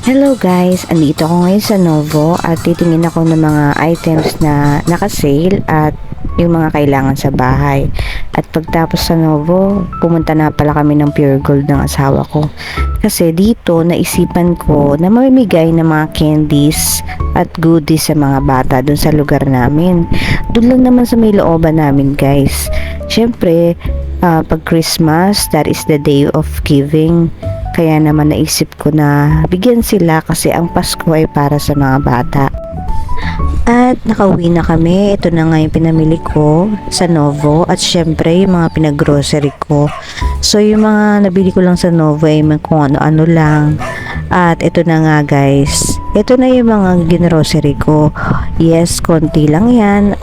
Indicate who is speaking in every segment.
Speaker 1: Hello guys, andito ako ngayon sa Novo at titingin ako ng mga items na naka-sale at yung mga kailangan sa bahay. At pagtapos sa Novo, pumunta na pala kami ng Pure Gold ng asawa ko. Kasi dito naisipan ko na mamimigay ng mga candies at goodies sa mga bata dun sa lugar namin. Doon lang naman sa may looban namin guys. Syempre, pag Christmas, that is the day of giving. Kaya naman naisip ko na bigyan sila kasi ang Pasko ay para sa mga bata. At nakauwi na kami. Ito na nga yung pinamili ko sa Novo. At syempre yung mga pinag-grocery ko. So yung mga nabili ko lang sa Novo ay kung ano-ano lang. At ito na nga guys. Ito na yung mga ginrocery ko. Yes, konti lang yan.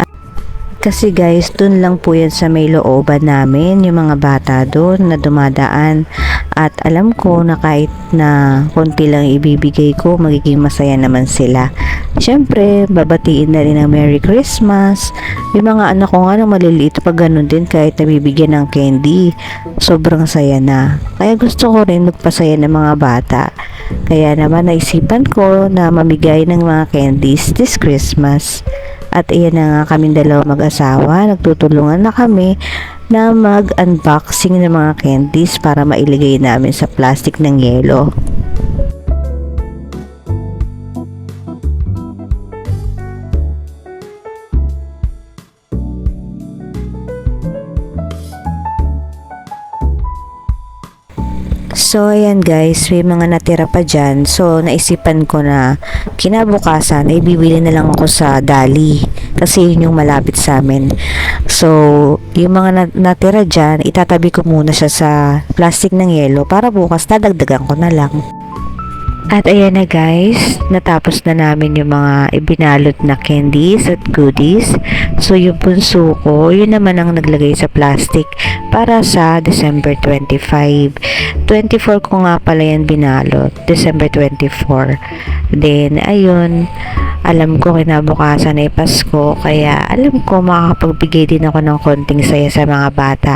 Speaker 1: Kasi guys, dun lang po yan sa may looban namin, yung mga bata doon na dumadaan. At alam ko na kahit na konti lang ibibigay ko, magiging masaya naman sila. Siyempre, babatiin na rin ng Merry Christmas. Yung mga anak ko nga na maliliit pa ganun din kahit nabibigyan ng candy. Sobrang saya na. Kaya gusto ko rin magpasaya ng mga bata. Kaya naman naisipan ko na mamigay ng mga candies this Christmas. At iyan na nga kaming dalawa mag-asawa, nagtutulungan na kami na mag-unboxing ng mga candies para mailigay namin sa plastic ng yelo. So, ayan guys, may mga natira pa dyan. So, naisipan ko na kinabukasan ay bibili na lang ako sa Dali. Kasi yun yung malapit sa amin. So, yung mga natira dyan, itatabi ko muna siya sa plastic ng yelo para bukas dadagdagan ko na lang. At ayan na guys, natapos na namin yung mga ibinalot na candies at goodies. So yung punso ko, yun naman ang naglagay sa plastic para sa December 25. 24 ko nga pala yan binalot, December 24. Then ayun, alam ko kinabukasan ay Pasko, kaya alam ko makakapagbigay din ako ng konting saya sa mga bata.